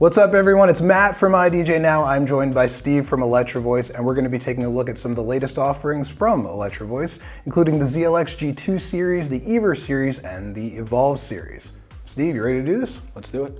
What's up everyone, it's Matt from idjnow. I'm joined by Steve from Electro Voice, and we're going to be taking a look at some of the latest offerings from Electro Voice, including the ZLX G2 series, the Everse series, and the Evolve series. Steve, you ready to do this? Let's do it.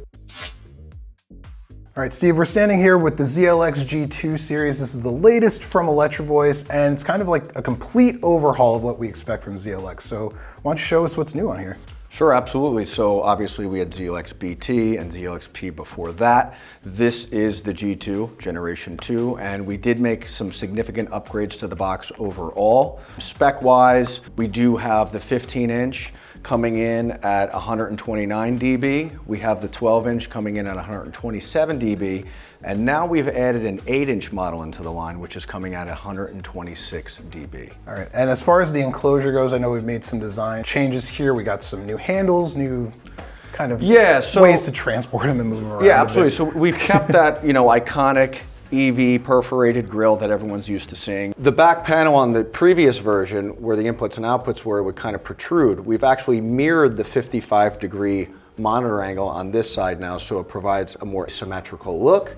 All right, Steve, we're standing here with the ZLX G2 series. This is the latest from Electro Voice, and it's kind of like a complete overhaul of what we expect from ZLX. So why don't you show us what's new on here? Sure, absolutely. So obviously we had ZLX BT and ZLX P before that. This is the G2, Generation 2, and we did make some significant upgrades to the box overall. Spec-wise, we do have the 15-inch coming in at 129 dB. We have the 12-inch coming in at 127 dB. And now we've added an 8-inch model into the line, which is coming at 126 dB. All right, and as far as the enclosure goes, I know we've made some design changes here. We got some new handles, new kind of ways to transport them and move them around. Yeah, absolutely. So we've kept that, iconic EV perforated grille that everyone's used to seeing. The back panel on the previous version, where the inputs and outputs were, would kind of protrude. We've actually mirrored the 55-degree monitor angle on this side now, so it provides a more symmetrical look.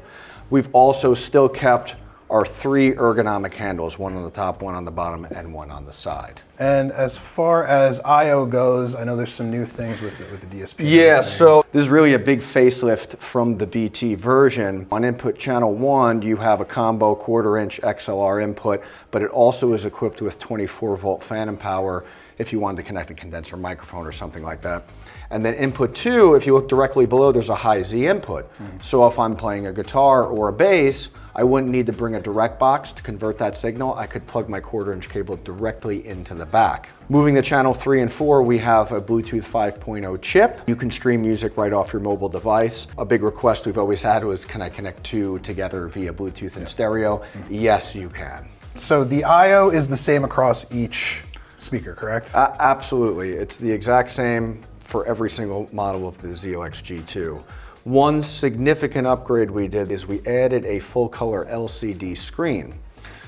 We've also still kept our 3 ergonomic handles, one on the top, one on the bottom, and one on the side. And as far as I/O goes, I know there's some new things with the DSP. Yeah, so this is really a big facelift from the BT version. On input channel 1, you have a combo 1/4-inch XLR input, but it also is equipped with 24-volt phantom power if you wanted to connect a condenser microphone or something like that. And then input 2, if you look directly below, there's a high Z input. So if I'm playing a guitar or a bass, I wouldn't need to bring a direct box to convert that signal. I could plug my 1/4-inch cable directly into the back. Moving to channel 3 and 4, we have a Bluetooth 5.0 chip. You can stream music right off your mobile device. A big request we've always had was, can I connect 2 together via Bluetooth and stereo? Yes, you can. So the I/O is the same across each speaker, correct? Absolutely. It's the exact same for every single model of the ZLX G2. One significant upgrade we did is we added a full color LCD screen.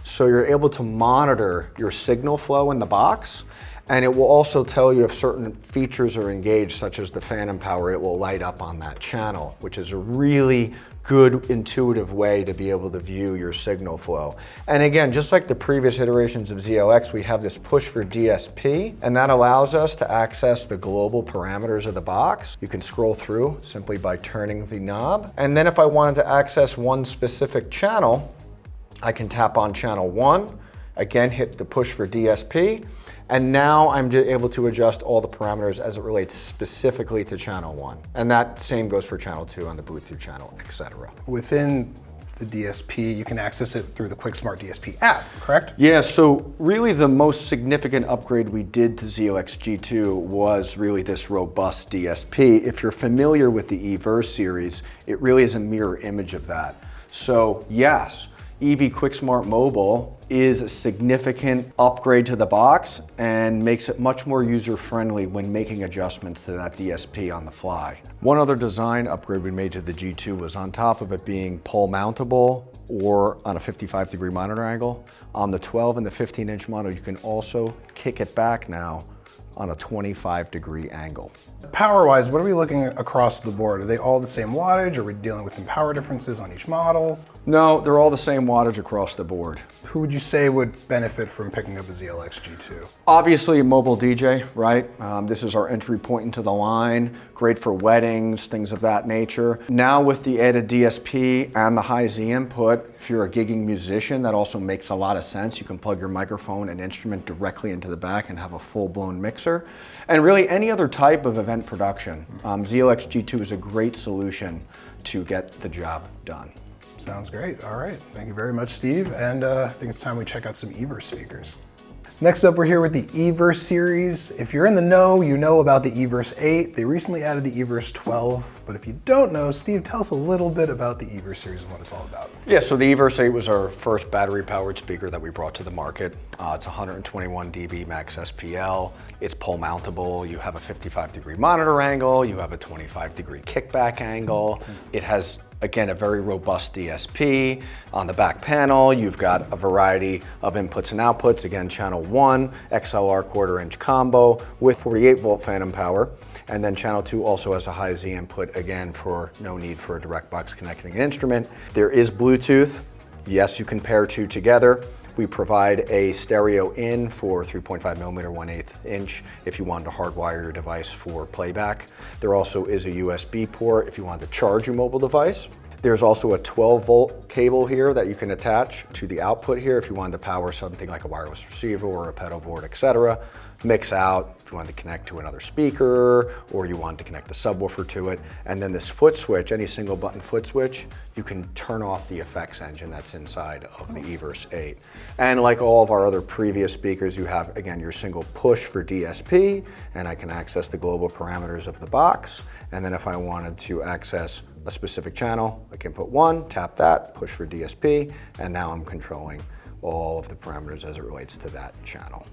So you're able to monitor your signal flow in the box, and it will also tell you if certain features are engaged, such as the phantom power. It will light up on that channel, which is a really good intuitive way to be able to view your signal flow. And again, just like the previous iterations of ZLX, we have this push for DSP, and that allows us to access the global parameters of the box. You can scroll through simply by turning the knob. And then if I wanted to access one specific channel, I can tap on channel 1, again hit the push for DSP, and now I'm able to adjust all the parameters as it relates specifically to channel 1. And that same goes for channel 2 on the Bluetooth channel, etc. Within the DSP, you can access it through the QuickSmart DSP app, correct? Yeah, so really the most significant upgrade we did to ZLX G2 was really this robust DSP. If you're familiar with the Everse series, it really is a mirror image of that. So yes, EV QuickSmart Mobile is a significant upgrade to the box and makes it much more user-friendly when making adjustments to that DSP on the fly. One other design upgrade we made to the G2 was, on top of it being pole mountable or on a 55-degree monitor angle, on the 12 and the 15-inch model, you can also kick it back now on a 25-degree angle. Power-wise, what are we looking at across the board? Are they all the same wattage? Are we dealing with some power differences on each model? No, they're all the same wattage across the board. Who would you say would benefit from picking up a ZLX G2? Obviously a mobile DJ, right? This is our entry point into the line. Great for weddings, things of that nature. Now with the added DSP and the high Z input, if you're a gigging musician, that also makes a lot of sense. You can plug your microphone and instrument directly into the back and have a full-blown mixer. And really any other type of event production. ZLX G2 is a great solution to get the job done. Sounds great. All right. Thank you very much, Steve. And I think it's time we check out some Everse speakers. Next up, we're here with the Everse series. If you're in the know, you know about the Everse 8. They recently added the Everse 12. But if you don't know, Steve, tell us a little bit about the Everse series and what it's all about. Yeah, so the Everse 8 was our first battery-powered speaker that we brought to the market. It's 121 dB max SPL. It's pole mountable. You have a 55-degree monitor angle. You have a 25-degree kickback angle. It has, again, a very robust DSP. On the back panel, you've got a variety of inputs and outputs. Again, channel 1, XLR 1/4-inch combo with 48-volt phantom power. And then channel 2 also has a high Z input, again, for no need for a direct box connecting an instrument. There is Bluetooth. Yes, you can pair two together. We provide a stereo in for 3.5 millimeter 1/8 inch if you wanted to hardwire your device for playback. There also is a USB port if you want to charge your mobile device. There's also a 12-volt cable here that you can attach to the output here if you wanted to power something like a wireless receiver or a pedal board, etc. Mix out if you wanted to connect to another speaker or you wanted to connect a subwoofer to it. And then this foot switch, any single button foot switch, you can turn off the effects engine that's inside of the Everse 8. And like all of our other previous speakers, you have, again, your single push for DSP, and I can access the global parameters of the box. And then if I wanted to access a specific channel, I can put 1, tap that, push for DSP, and now I'm controlling all of the parameters as it relates to that channel.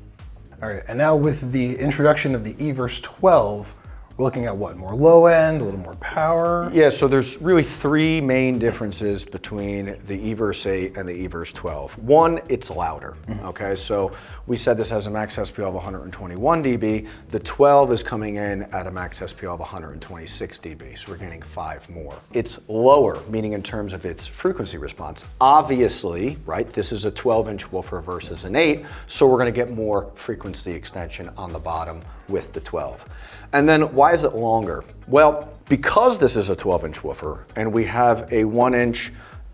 All right, and now with the introduction of the Everse 12, we're looking at what, more low end, a little more power? Yeah, so there's really 3 main differences between the Everse 8 and the Everse 12. One, it's louder, okay? So we said this has a max SPL of 121 dB. The 12 is coming in at a max SPL of 126 dB, so we're getting 5 more. It's lower, meaning in terms of its frequency response. Obviously, right, this is a 12-inch woofer versus an 8, so we're gonna get more frequency extension on the bottom with the 12. And then why is it longer? Well, because this is a 12-inch woofer and we have a 1-inch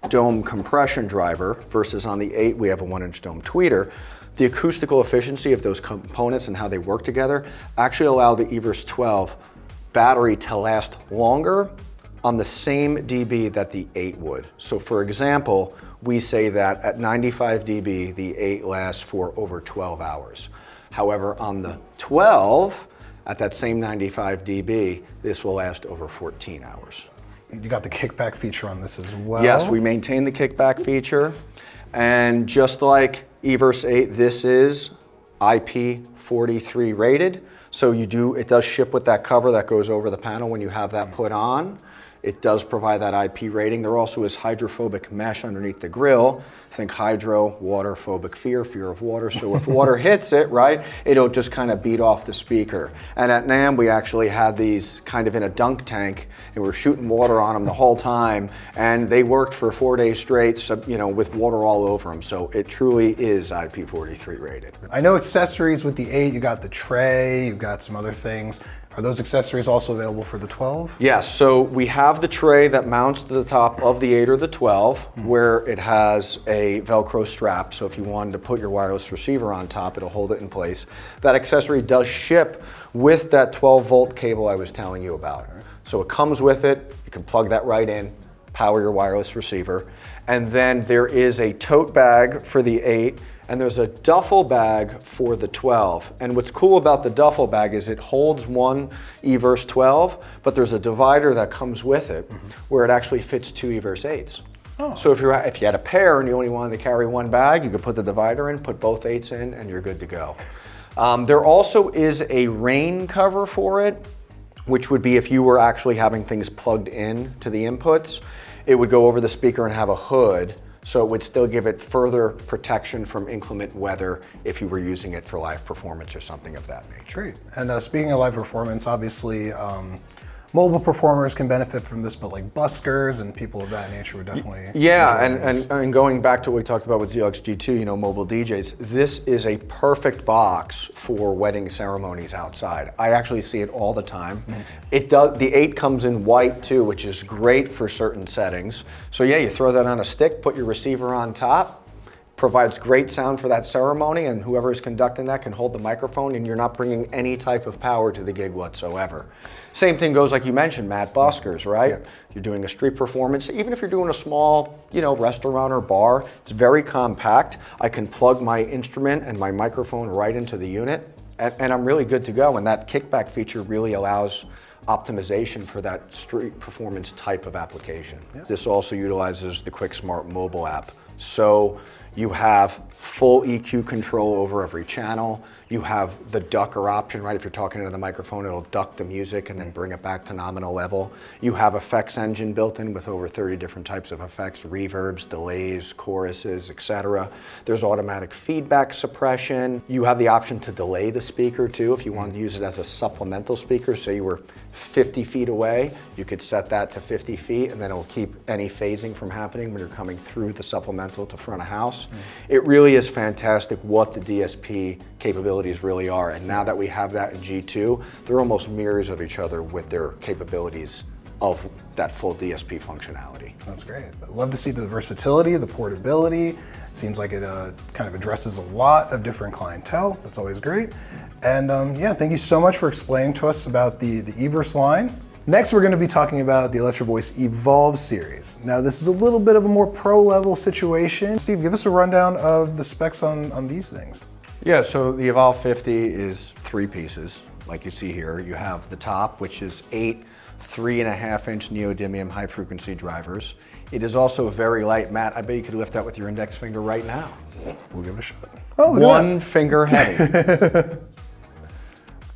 dome compression driver versus on the 8 we have a 1-inch dome tweeter, the acoustical efficiency of those components and how they work together actually allow the Everse 12 battery to last longer on the same dB that the 8 would. So for example, we say that at 95 dB, the 8 lasts for over 12 hours. However, on the 12, at that same 95 dB, this will last over 14 hours. You got the kickback feature on this as well? Yes, we maintain the kickback feature. And just like Everse 8, this is IP43 rated. So it does ship with that cover that goes over the panel when you have that put on. It does provide that IP rating. There also is hydrophobic mesh underneath the grill. Think hydro, water, phobic fear of water. So if water hits it, right, it'll just kind of beat off the speaker. And at NAMM, we actually had these kind of in a dunk tank, and we were shooting water on them the whole time, and they worked for 4 days straight, so, you know, with water all over them. So it truly is IP43 rated. I know accessories with the 8, you got the tray, you've got some other things. Are those accessories also available for the 12? Yes, so we have the tray that mounts to the top of the 8 or the 12, where it has a Velcro strap, so if you wanted to put your wireless receiver on top, it'll hold it in place. That accessory does ship with that 12-volt cable I was telling you about. So it comes with it, you can plug that right in, power your wireless receiver, and then there is a tote bag for the 8, and there's a duffel bag for the 12. And what's cool about the duffel bag is it holds one Everse 12, but there's a divider that comes with it where it actually fits 2 Everse 8s. Oh. So if you had a pair and you only wanted to carry one bag, you could put the divider in, put both 8s in, and you're good to go. There also is a rain cover for it, which would be if you were actually having things plugged in to the inputs, it would go over the speaker and have a hood. So it would still give it further protection from inclement weather if you were using it for live performance or something of that nature. Great. And speaking of live performance, obviously mobile performers can benefit from this, but like buskers and people of that nature would definitely. Yeah, and going back to what we talked about with ZLX G2, you know, mobile DJs, this is a perfect box for wedding ceremonies outside. I actually see it all the time. It does. The 8 comes in white too, which is great for certain settings. So yeah, you throw that on a stick, put your receiver on top. Provides great sound for that ceremony, and whoever is conducting that can hold the microphone, and you're not bringing any type of power to the gig whatsoever. Same thing goes, like you mentioned, Matt, buskers, right? Yeah. You're doing a street performance, even if you're doing a small, you know, restaurant or bar, it's very compact. I can plug my instrument and my microphone right into the unit, and I'm really good to go. And that kickback feature really allows optimization for that street performance type of application. Yeah. This also utilizes the Quick Smart mobile app So you have full EQ control over every channel. You have the ducker option, right? If you're talking into the microphone, it'll duck the music and then bring it back to nominal level. You have effects engine built in with over 30 different types of effects, reverbs, delays, choruses, etc. There's automatic feedback suppression. You have the option to delay the speaker too if you want to use it as a supplemental speaker. So you were 50 feet away, you could set that to 50 feet and then it'll keep any phasing from happening when you're coming through the supplemental to front of house. It really is fantastic what the DSP capabilities really are. And now that we have that in G2, they're almost mirrors of each other with their capabilities of that full DSP functionality. That's great. I'd love to see the versatility, the portability. Seems like it kind of addresses a lot of different clientele. That's always great. And yeah, thank you so much for explaining to us about the Everse line. Next, we're going to be talking about the Electro Voice Evolve series. Now, this is a little bit of a more pro-level situation. Steve, give us a rundown of the specs on these things. Yeah, so the Evolve 50 is 3 pieces, like you see here. You have the top, which is 8 3.5-inch neodymium high-frequency drivers. It is also very light. Matt, I bet you could lift that with your index finger right now. We'll give it a shot. Oh, look at One finger heavy.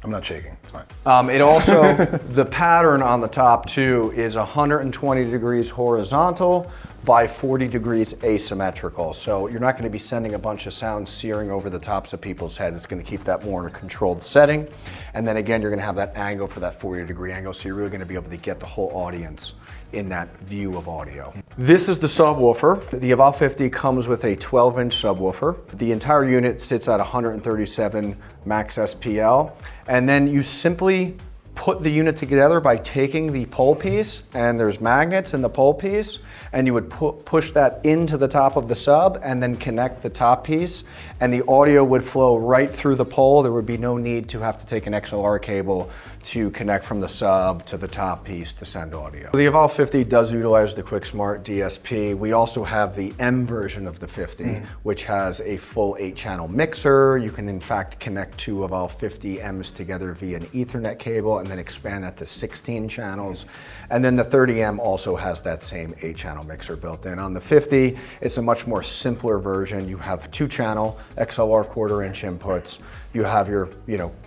I'm not shaking, it's fine. It also, the pattern on the top too is 120 degrees horizontal by 40 degrees asymmetrical. So you're not going to be sending a bunch of sound searing over the tops of people's heads. It's going to keep that more in a controlled setting. And then again, you're going to have that angle for that 40-degree angle, so you're really going to be able to get the whole audience in that view of audio. This is the subwoofer. The Evolve 50 comes with a 12-inch subwoofer. The entire unit sits at 137 max SPL. And then you simply put the unit together by taking the pole piece, and there's magnets in the pole piece, and you would push that into the top of the sub and then connect the top piece, and the audio would flow right through the pole. There would be no need to have to take an XLR cable to connect from the sub to the top piece to send audio. The Evolve 50 does utilize the QuickSmart DSP. We also have the M version of the 50, which has a full 8-channel mixer. You can in fact connect 2 Evolve 50 M's together via an Ethernet cable and then expand that to 16 channels. And then the 30M also has that same 8-channel mixer built in. On the 50, it's a much more simpler version. You have 2-channel XLR 1/4-inch inputs. You have your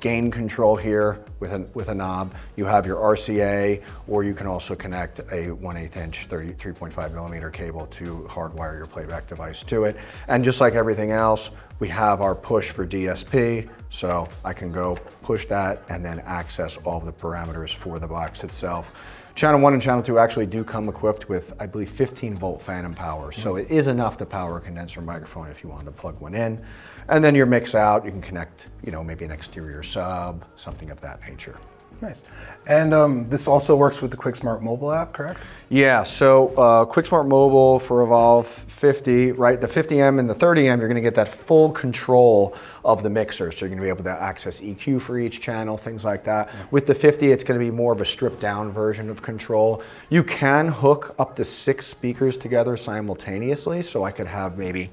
gain control here with a knob. You have your RCA, or you can also connect a 1/8-inch 33.5 millimeter cable to hardwire your playback device to it. And just like everything else, we have our push for DSP, so I can go push that and then access all the parameters for the box itself. Channel 1 and Channel 2 actually do come equipped with, I believe, 15-volt phantom power. So it is enough to power a condenser microphone if you wanted to plug one in. And then your mix out, you can connect, maybe an exterior sub, something of that nature. Nice. And this also works with the QuickSmart mobile app, correct? Yeah, so QuickSmart Mobile for Evolve 50, right? The 50M and the 30M, you're gonna get that full control of the mixer. So you're gonna be able to access EQ for each channel, things like that. With the 50, it's gonna be more of a stripped down version of control. You can hook up to 6 speakers together simultaneously. So I could have maybe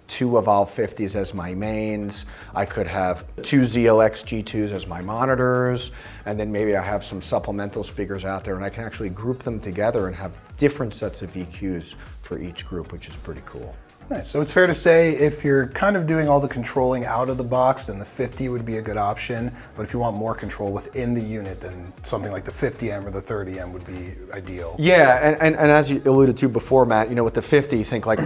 2 Evolve 50s as my mains. I could have 2 ZLX G2s as my monitors, and then maybe I have some supplemental speakers out there, and I can actually group them together and have different sets of EQs for each group, which is pretty cool. Nice. So it's fair to say if you're kind of doing all the controlling out of the box, then the 50 would be a good option. But if you want more control within the unit, then something like the 50M or the 30M would be ideal. Yeah, and as you alluded to before, Matt, with the 50, think like,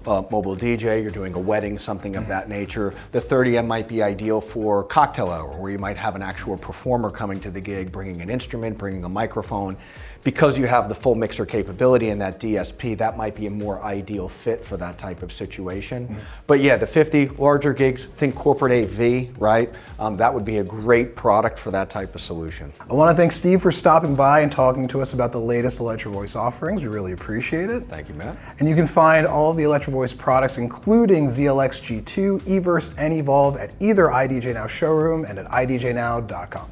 mobile DJ, you're doing a wedding, something of that nature. The 30M might be ideal for cocktail hour, where you might have an actual performer coming to the gig, bringing an instrument, bringing a microphone. Because you have the full mixer capability in that DSP, that might be a more ideal fit for that type of situation. But yeah, the 50, larger gigs, think corporate AV, right? That would be a great product for that type of solution. I want to thank Steve for stopping by and talking to us about the latest Electro Voice offerings. We really appreciate it. Thank you, Matt. And you can find all of the Electro Voice products, including ZLX G2, Everse, and Evolve at either idjnow showroom and at idjnow.com.